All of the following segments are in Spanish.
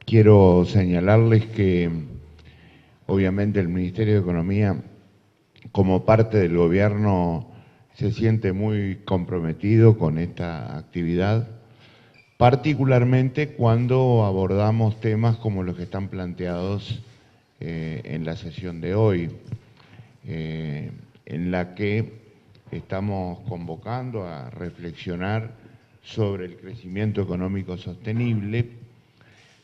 Quiero señalarles que obviamente el Ministerio de Economía, como parte del gobierno, se siente muy comprometido con esta actividad, particularmente cuando abordamos temas como los que están planteados en la sesión de hoy, en la que estamos convocando a reflexionar sobre el crecimiento económico sostenible,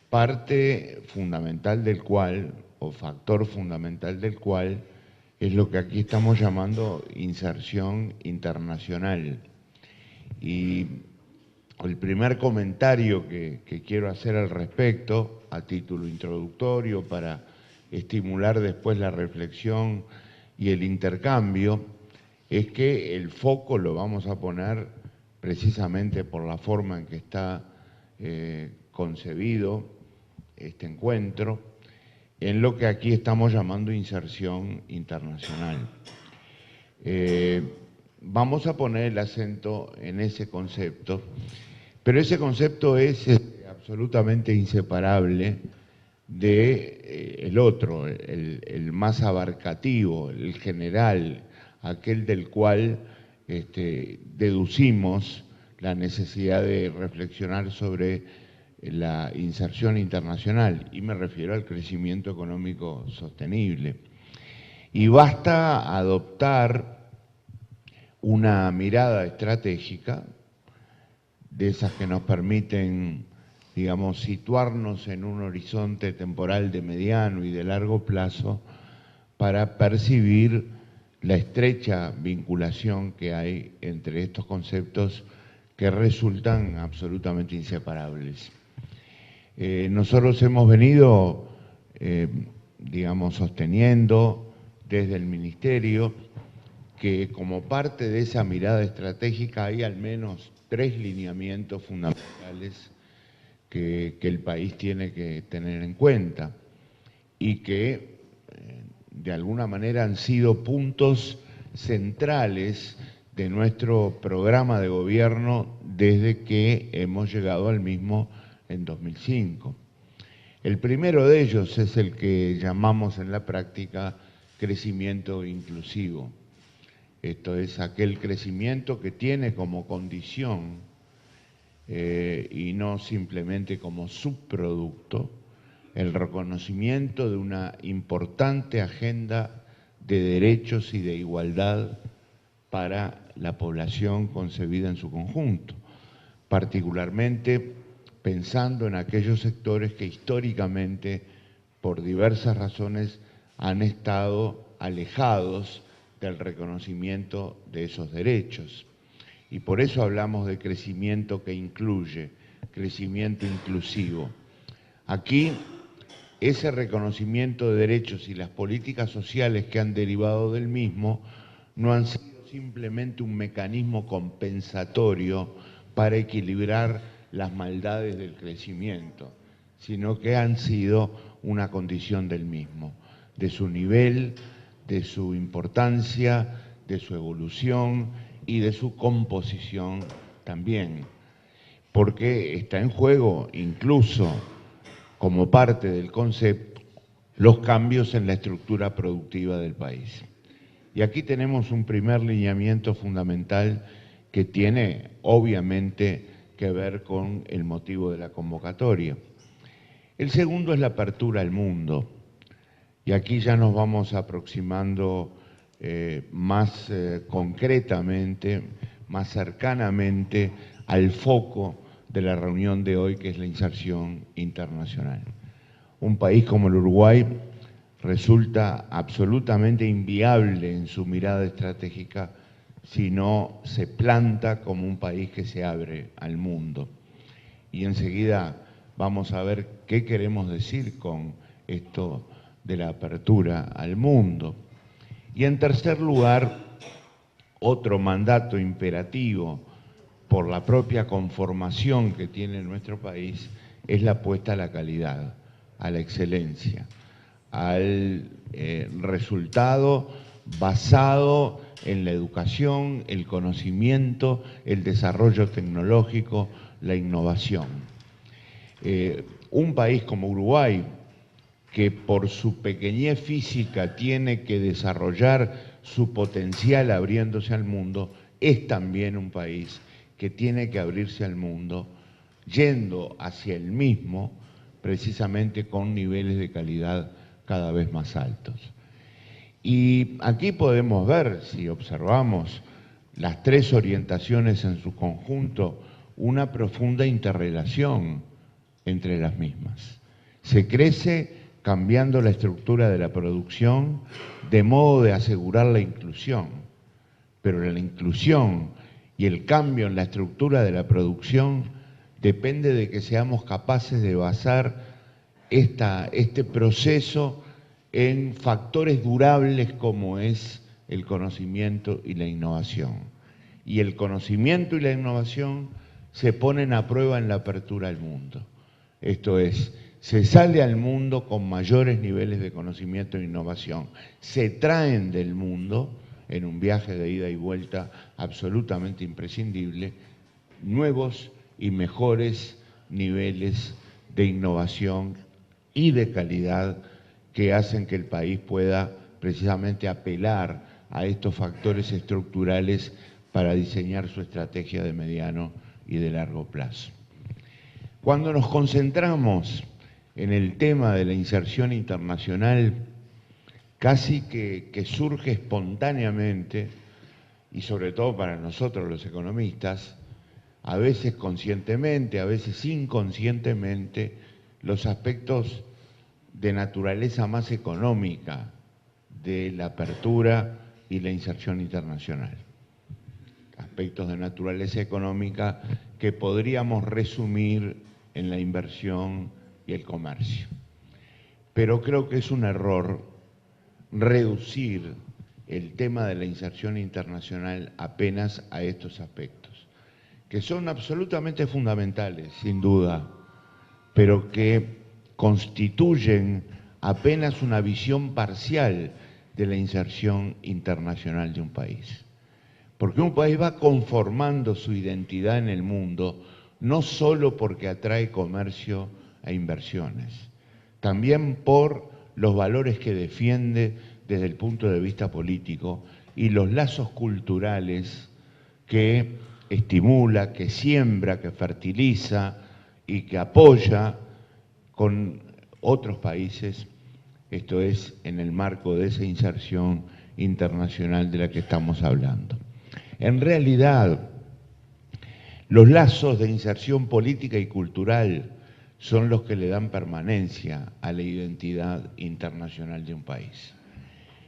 parte fundamental del cual, o factor fundamental del cual, es lo que aquí estamos llamando inserción internacional. Y el primer comentario que quiero hacer al respecto, a título introductorio, para estimular después la reflexión y el intercambio, es que el foco lo vamos a poner precisamente por la forma en que está concebido este encuentro, en lo que aquí estamos llamando inserción internacional. Vamos a poner el acento en ese concepto, pero ese concepto es absolutamente inseparable del otro, el más abarcativo, el general, aquel del cual deducimos la necesidad de reflexionar sobre la inserción internacional, y me refiero al crecimiento económico sostenible. Y basta adoptar una mirada estratégica, de esas que nos permiten, digamos, situarnos en un horizonte temporal de mediano y de largo plazo para percibir la estrecha vinculación que hay entre estos conceptos que resultan absolutamente inseparables. Nosotros hemos venido, digamos, sosteniendo desde el Ministerio que como parte de esa mirada estratégica hay al menos 3 lineamientos fundamentales que el país tiene que tener en cuenta y que de alguna manera han sido puntos centrales de nuestro programa de gobierno desde que hemos llegado al mismo en 2005. El primero de ellos es el que llamamos en la práctica crecimiento inclusivo. Esto es aquel crecimiento que tiene como condición y no simplemente como subproducto el reconocimiento de una importante agenda de derechos y de igualdad para la población concebida en su conjunto, particularmente pensando en aquellos sectores que históricamente, por diversas razones, han estado alejados del reconocimiento de esos derechos. Y por eso hablamos de crecimiento que incluye, crecimiento inclusivo. Aquí, ese reconocimiento de derechos y las políticas sociales que han derivado del mismo no han sido simplemente un mecanismo compensatorio para equilibrar las maldades del crecimiento, sino que han sido una condición del mismo, de su nivel, de su importancia, de su evolución y de su composición también, porque está en juego incluso como parte del concepto los cambios en la estructura productiva del país. Y aquí tenemos un primer lineamiento fundamental que tiene obviamente que ver con el motivo de la convocatoria. El segundo es la apertura al mundo. Y aquí ya nos vamos aproximando más concretamente, más cercanamente al foco de la reunión de hoy, que es la inserción internacional. Un país como el Uruguay resulta absolutamente inviable en su mirada estratégica si no se planta como un país que se abre al mundo. Y enseguida vamos a ver qué queremos decir con esto de la apertura al mundo. Y en tercer lugar, otro mandato imperativo por la propia conformación que tiene nuestro país es la apuesta a la calidad, a la excelencia, al resultado basado en la educación, el conocimiento, el desarrollo tecnológico, la innovación. un país como Uruguay, que por su pequeñez física tiene que desarrollar su potencial abriéndose al mundo, es también un país que tiene que abrirse al mundo yendo hacia el mismo, precisamente con niveles de calidad cada vez más altos. Y aquí podemos ver, si observamos las tres orientaciones en su conjunto, una profunda interrelación entre las mismas. Se crece cambiando la estructura de la producción de modo de asegurar la inclusión, pero la inclusión y el cambio en la estructura de la producción depende de que seamos capaces de basar este proceso en factores durables como es el conocimiento y la innovación. Y el conocimiento y la innovación se ponen a prueba en la apertura al mundo. Esto es, se sale al mundo con mayores niveles de conocimiento e innovación. Se traen del mundo, en un viaje de ida y vuelta absolutamente imprescindible, nuevos y mejores niveles de innovación y de calidad que hacen que el país pueda precisamente apelar a estos factores estructurales para diseñar su estrategia de mediano y de largo plazo. Cuando nos concentramos en el tema de la inserción internacional, casi que surge espontáneamente, y sobre todo para nosotros los economistas, a veces conscientemente, a veces inconscientemente, los aspectos de naturaleza más económica de la apertura y la inserción internacional. Aspectos de naturaleza económica que podríamos resumir en la inversión y el comercio. Pero creo que es un error reducir el tema de la inserción internacional apenas a estos aspectos, que son absolutamente fundamentales, sin duda, pero que constituyen apenas una visión parcial de la inserción internacional de un país. Porque un país va conformando su identidad en el mundo no solo porque atrae comercio e inversiones, también por los valores que defiende desde el punto de vista político y los lazos culturales que estimula, que siembra, que fertiliza y que apoya con otros países, esto es, en el marco de esa inserción internacional de la que estamos hablando. En realidad, los lazos de inserción política y cultural son los que le dan permanencia a la identidad internacional de un país.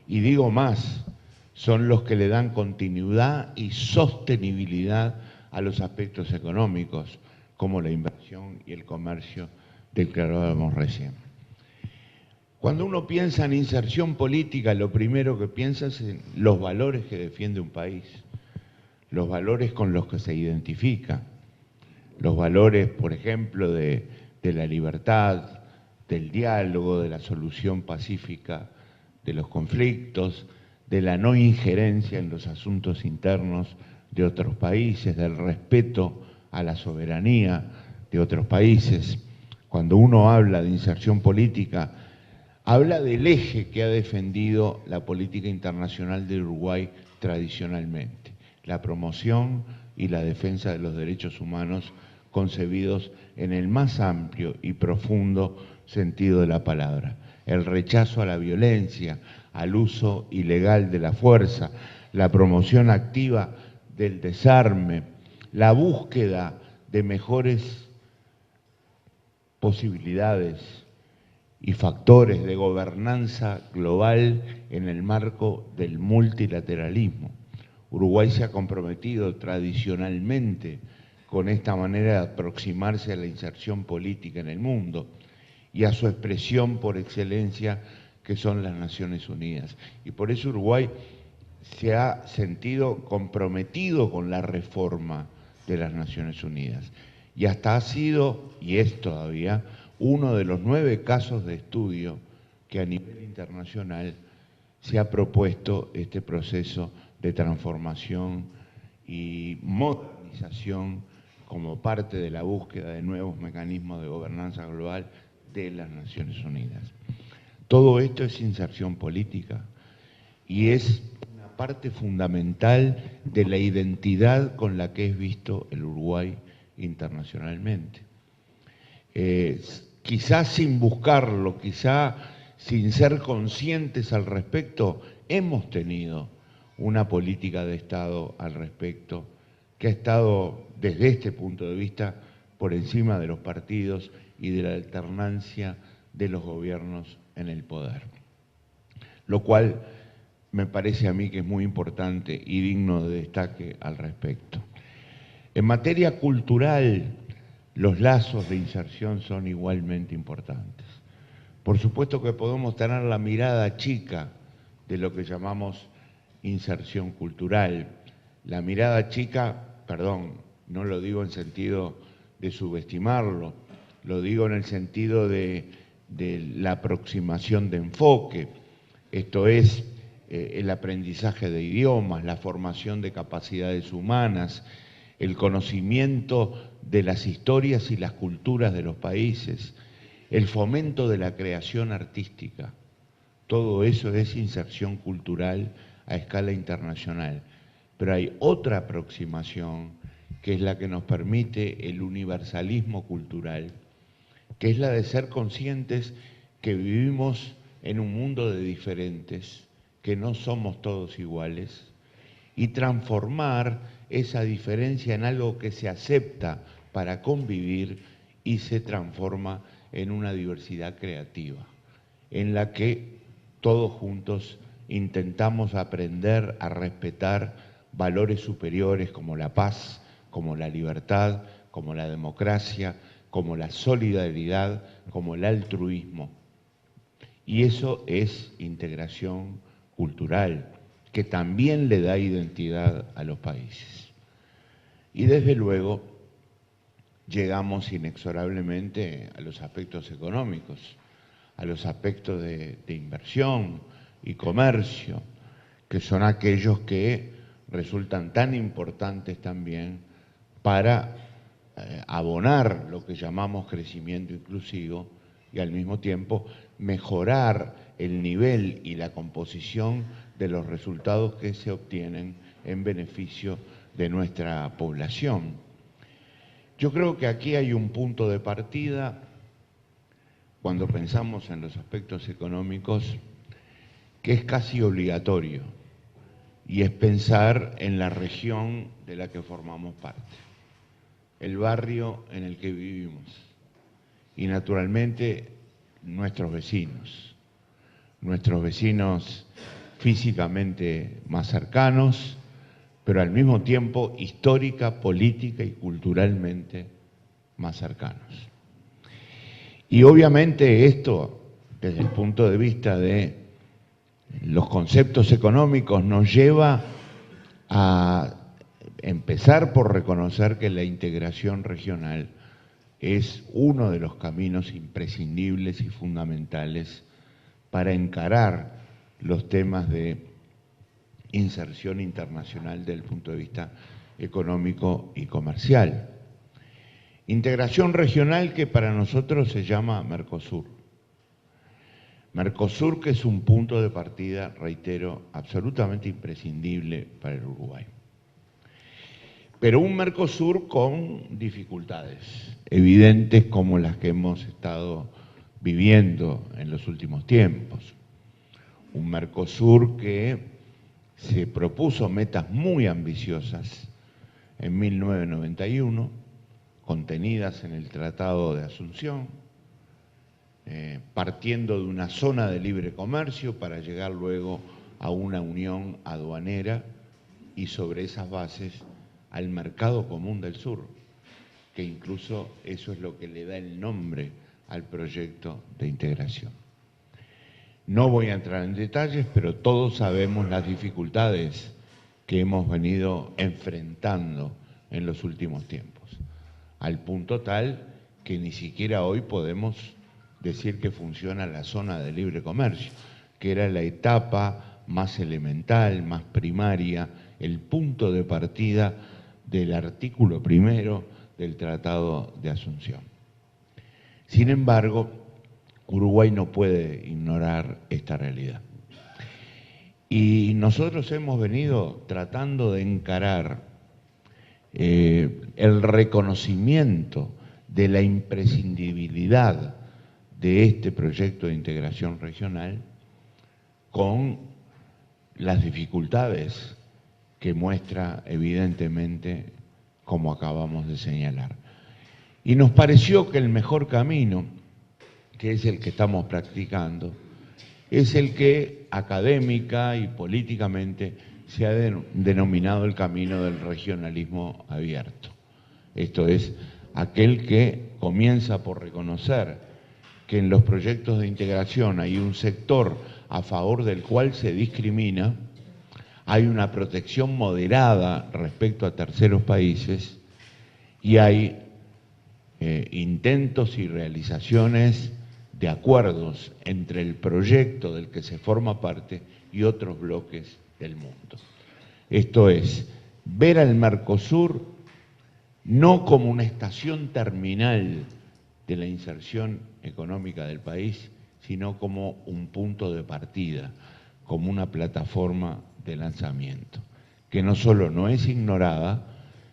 Y digo más, son los que le dan continuidad y sostenibilidad a los aspectos económicos, como la inversión y el comercio del que hablábamos recién. Cuando uno piensa en inserción política, lo primero que piensa es en los valores que defiende un país, los valores con los que se identifica, los valores, por ejemplo, de la libertad, del diálogo, de la solución pacífica de los conflictos, de la no injerencia en los asuntos internos de otros países, del respeto a la soberanía de otros países. Cuando uno habla de inserción política, habla del eje que ha defendido la política internacional de Uruguay tradicionalmente, la promoción y la defensa de los derechos humanos concebidos en el más amplio y profundo sentido de la palabra, el rechazo a la violencia, al uso ilegal de la fuerza, la promoción activa del desarme, la búsqueda de mejores posibilidades y factores de gobernanza global en el marco del multilateralismo. Uruguay se ha comprometido tradicionalmente con esta manera de aproximarse a la inserción política en el mundo y a su expresión por excelencia, que son las Naciones Unidas. Y por eso Uruguay se ha sentido comprometido con la reforma de las Naciones Unidas. Y hasta ha sido, y es todavía, uno de los 9 casos de estudio que a nivel internacional se ha propuesto este proceso de transformación y modernización como parte de la búsqueda de nuevos mecanismos de gobernanza global de las Naciones Unidas. Todo esto es inserción política y es una parte fundamental de la identidad con la que es visto el Uruguay internacionalmente. Quizás sin buscarlo, quizá sin ser conscientes al respecto, hemos tenido una política de Estado al respecto que ha estado, desde este punto de vista, por encima de los partidos y de la alternancia de los gobiernos en el poder. Lo cual me parece a mí que es muy importante y digno de destaque al respecto. En materia cultural, los lazos de inserción son igualmente importantes. Por supuesto que podemos tener la mirada chica de lo que llamamos inserción cultural. La mirada chica, perdón, no lo digo en sentido de subestimarlo, lo digo en el sentido de la aproximación de enfoque, esto es el aprendizaje de idiomas, la formación de capacidades humanas, el conocimiento de las historias y las culturas de los países, el fomento de la creación artística. Todo eso es inserción cultural a escala internacional. Pero hay otra aproximación que es la que nos permite el universalismo cultural, que es la de ser conscientes que vivimos en un mundo de diferentes, que no somos todos iguales, y transformar esa diferencia en algo que se acepta para convivir y se transforma en una diversidad creativa, en la que todos juntos intentamos aprender a respetar valores superiores como la paz, como la libertad, como la democracia, como la solidaridad, como el altruismo. Y eso es integración cultural, que también le da identidad a los países. Y desde luego llegamos inexorablemente a los aspectos económicos, a los aspectos de inversión y comercio, que son aquellos que resultan tan importantes también para abonar lo que llamamos crecimiento inclusivo y al mismo tiempo mejorar el nivel y la composición de los resultados que se obtienen en beneficio de nuestra población. Yo creo que aquí hay un punto de partida cuando pensamos en los aspectos económicos que es casi obligatorio, y es pensar en la región de la que formamos parte, el barrio en el que vivimos y naturalmente nuestros vecinos físicamente más cercanos, pero al mismo tiempo histórica, política y culturalmente más cercanos. Y obviamente esto, desde el punto de vista de los conceptos económicos, nos lleva a empezar por reconocer que la integración regional es uno de los caminos imprescindibles y fundamentales para encarar los temas de inserción internacional desde el punto de vista económico y comercial. Integración regional que para nosotros se llama Mercosur. Mercosur, que es un punto de partida, reitero, absolutamente imprescindible para el Uruguay. Pero un Mercosur con dificultades evidentes como las que hemos estado viviendo en los últimos tiempos. Un Mercosur que se propuso metas muy ambiciosas en 1991, contenidas en el Tratado de Asunción, partiendo de una zona de libre comercio para llegar luego a una unión aduanera y sobre esas bases al mercado común del sur, que incluso eso es lo que le da el nombre al proyecto de integración. No voy a entrar en detalles, pero todos sabemos las dificultades que hemos venido enfrentando en los últimos tiempos, al punto tal que ni siquiera hoy podemos decir que funciona la zona de libre comercio, que era la etapa más elemental, más primaria, el punto de partida del artículo primero del Tratado de Asunción. Sin embargo, Uruguay no puede ignorar esta realidad. Y nosotros hemos venido tratando de encarar el reconocimiento de la imprescindibilidad de este proyecto de integración regional con las dificultades que muestra evidentemente, como acabamos de señalar. Y nos pareció que el mejor camino, que es el que estamos practicando, es el que académica y políticamente se ha denominado el camino del regionalismo abierto. Esto es, aquel que comienza por reconocer que en los proyectos de integración hay un sector a favor del cual se discrimina, hay una protección moderada respecto a terceros países y hay intentos y realizaciones de acuerdos entre el proyecto del que se forma parte y otros bloques del mundo. Esto es, ver al Mercosur no como una estación terminal de la inserción económica del país, sino como un punto de partida, como una plataforma de lanzamiento, que no solo no es ignorada,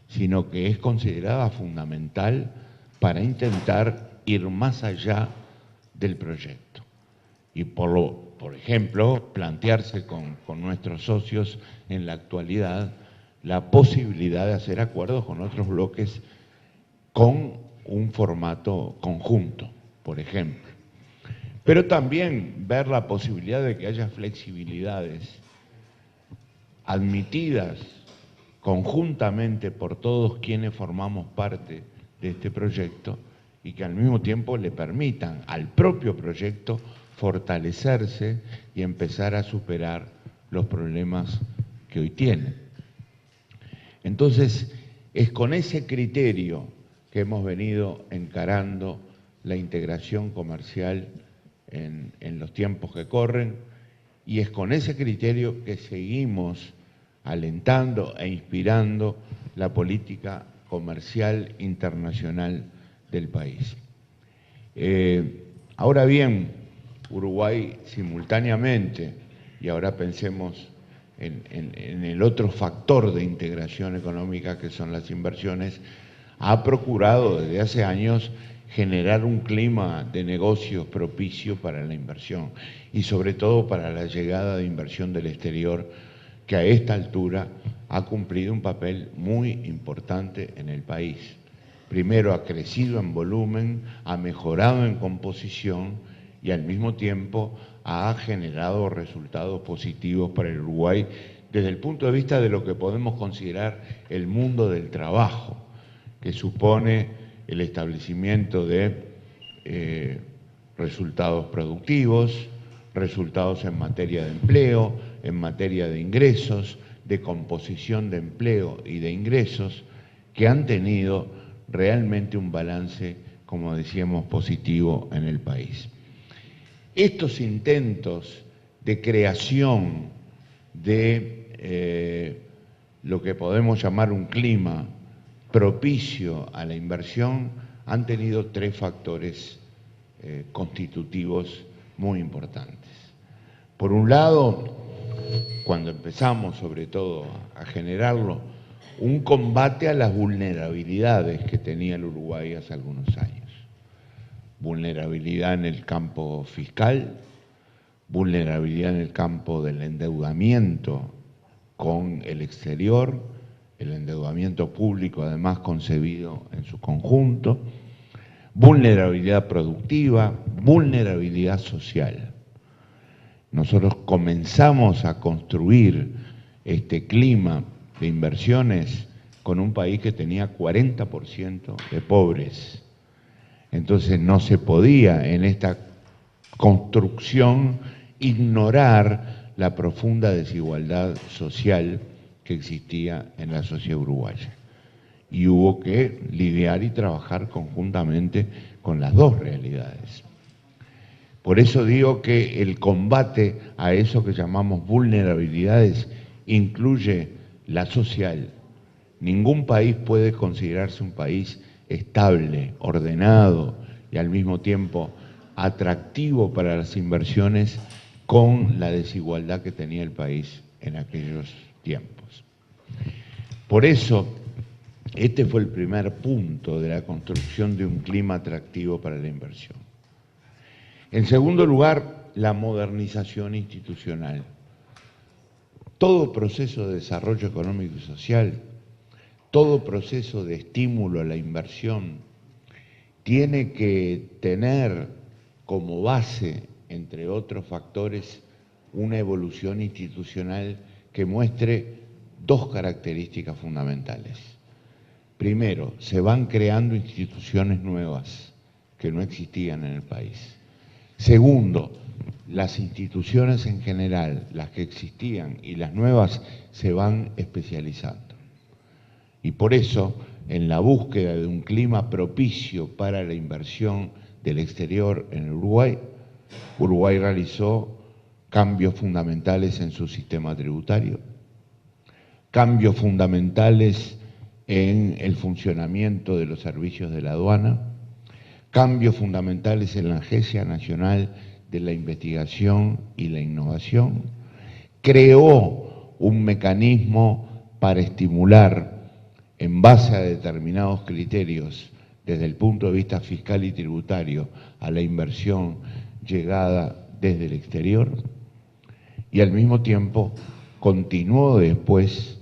sino que es considerada fundamental para intentar ir más allá del proyecto. Y por ejemplo, plantearse con nuestros socios en la actualidad la posibilidad de hacer acuerdos con otros bloques con un formato conjunto, por ejemplo. Pero también ver la posibilidad de que haya flexibilidades admitidas conjuntamente por todos quienes formamos parte de este proyecto y que al mismo tiempo le permitan al propio proyecto fortalecerse y empezar a superar los problemas que hoy tiene. Entonces, es con ese criterio que hemos venido encarando la integración comercial en los tiempos que corren, y es con ese criterio que seguimos alentando e inspirando la política comercial internacional del país. Ahora bien, Uruguay simultáneamente, y ahora pensemos en el otro factor de integración económica que son las inversiones, ha procurado desde hace años generar un clima de negocios propicio para la inversión y sobre todo para la llegada de inversión del exterior, que a esta altura ha cumplido un papel muy importante en el país. Primero ha crecido en volumen, ha mejorado en composición y al mismo tiempo ha generado resultados positivos para el Uruguay desde el punto de vista de lo que podemos considerar el mundo del trabajo, que supone el establecimiento de resultados productivos, resultados en materia de empleo, en materia de ingresos, de composición de empleo y de ingresos, que han tenido realmente un balance, como decíamos, positivo en el país. Estos intentos de creación de lo que podemos llamar un clima propicio a la inversión han tenido tres factores constitutivos muy importantes. Por un lado, cuando empezamos sobre todo a generarlo, un combate a las vulnerabilidades que tenía el Uruguay hace algunos años. Vulnerabilidad en el campo fiscal, vulnerabilidad en el campo del endeudamiento con el exterior, el endeudamiento público además concebido en su conjunto, vulnerabilidad productiva, vulnerabilidad social. Nosotros comenzamos a construir este clima de inversiones con un país que tenía 40% de pobres. Entonces no se podía en esta construcción ignorar la profunda desigualdad social que existía en la sociedad uruguaya. Y hubo que lidiar y trabajar conjuntamente con las dos realidades. Por eso digo que el combate a eso que llamamos vulnerabilidades incluye la social. Ningún país puede considerarse un país estable, ordenado y al mismo tiempo atractivo para las inversiones con la desigualdad que tenía el país en aquellos tiempos. Por eso, este fue el primer punto de la construcción de un clima atractivo para la inversión. En segundo lugar, la modernización institucional. Todo proceso de desarrollo económico y social, todo proceso de estímulo a la inversión, tiene que tener como base, entre otros factores, una evolución institucional que muestre dos características fundamentales. Primero, se van creando instituciones nuevas que no existían en el país. Segundo, las instituciones en general, las que existían y las nuevas, se van especializando. Y por eso, en la búsqueda de un clima propicio para la inversión del exterior en el Uruguay, Uruguay realizó cambios fundamentales en su sistema tributario, cambios fundamentales en el funcionamiento de los servicios de la aduana, cambios fundamentales en la Agencia Nacional de la Investigación y la Innovación, creó un mecanismo para estimular, en base a determinados criterios, desde el punto de vista fiscal y tributario, a la inversión llegada desde el exterior, y al mismo tiempo continuó después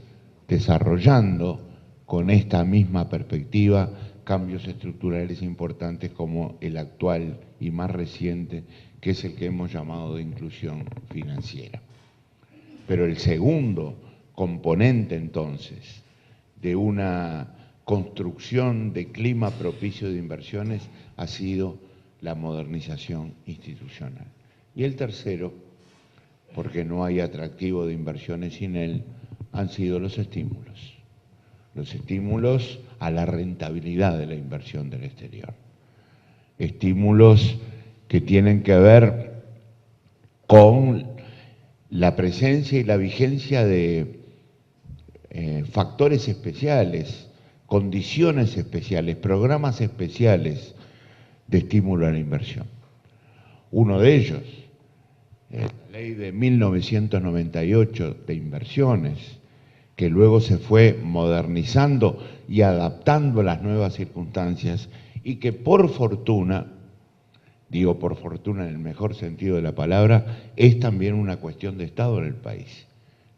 desarrollando con esta misma perspectiva cambios estructurales importantes como el actual y más reciente, que es el que hemos llamado de inclusión financiera. Pero el segundo componente entonces de una construcción de clima propicio de inversiones ha sido la modernización institucional. Y el tercero, porque no hay atractivo de inversiones sin él, han sido los estímulos a la rentabilidad de la inversión del exterior. Estímulos que tienen que ver con la presencia y la vigencia de factores especiales, condiciones especiales, programas especiales de estímulo a la inversión. Uno de ellos, la ley de 1998 de inversiones, que luego se fue modernizando y adaptando a las nuevas circunstancias y que por fortuna, digo por fortuna en el mejor sentido de la palabra, es también una cuestión de Estado en el país.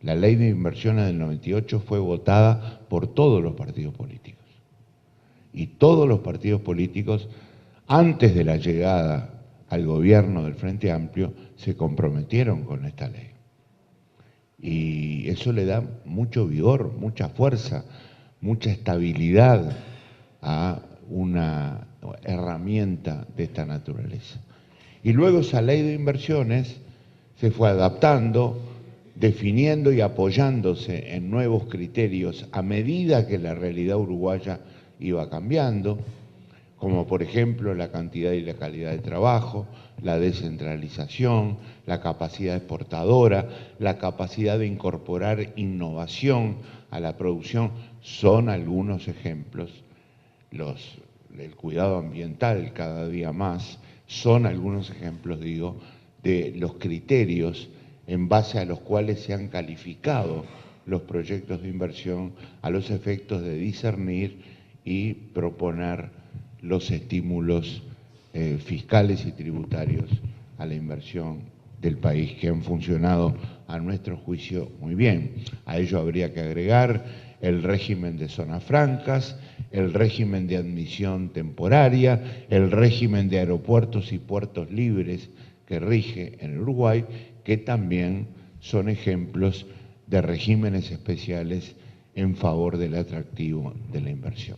La ley de inversiones del 98 fue votada por todos los partidos políticos. Y todos los partidos políticos, antes de la llegada al gobierno del Frente Amplio, se comprometieron con esta ley. Y eso le da mucho vigor, mucha fuerza, mucha estabilidad a una herramienta de esta naturaleza. Y luego esa ley de inversiones se fue adaptando, definiendo y apoyándose en nuevos criterios a medida que la realidad uruguaya iba cambiando, como por ejemplo la cantidad y la calidad de trabajo, la descentralización, la capacidad exportadora, la capacidad de incorporar innovación a la producción, son algunos ejemplos. El cuidado ambiental cada día más, son algunos ejemplos, digo, de los criterios en base a los cuales se han calificado los proyectos de inversión a los efectos de discernir y proponer los estímulos fiscales y tributarios a la inversión del país, que han funcionado a nuestro juicio muy bien. A ello habría que agregar el régimen de zonas francas, el régimen de admisión temporaria, el régimen de aeropuertos y puertos libres que rige en el Uruguay, que también son ejemplos de regímenes especiales en favor del atractivo de la inversión.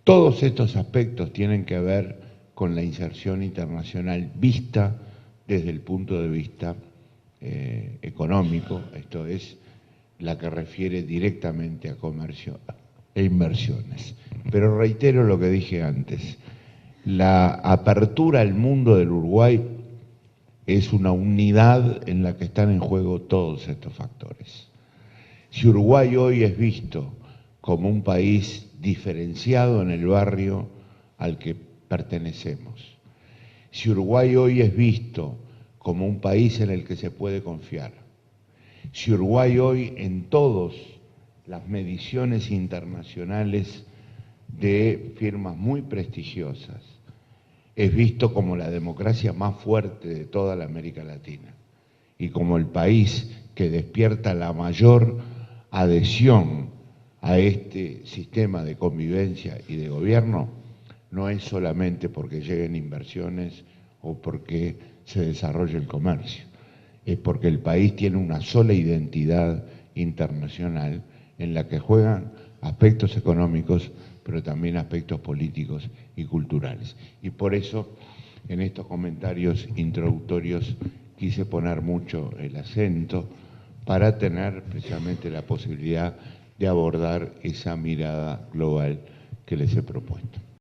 Todos estos aspectos tienen que ver con la inserción internacional vista desde el punto de vista económico, esto es, la que refiere directamente a comercio e inversiones. Pero reitero lo que dije antes, la apertura al mundo del Uruguay es una unidad en la que están en juego todos estos factores. Si Uruguay hoy es visto como un país diferenciado en el barrio al que pertenecemos. Si Uruguay hoy es visto como un país en el que se puede confiar, si Uruguay hoy en todas las mediciones internacionales de firmas muy prestigiosas es visto como la democracia más fuerte de toda la América Latina y como el país que despierta la mayor adhesión a este sistema de convivencia y de gobierno, no es solamente porque lleguen inversiones o porque se desarrolle el comercio, es porque el país tiene una sola identidad internacional en la que juegan aspectos económicos, pero también aspectos políticos y culturales. Y por eso, en estos comentarios introductorios, quise poner mucho el acento para tener precisamente la posibilidad de abordar esa mirada global que les he propuesto.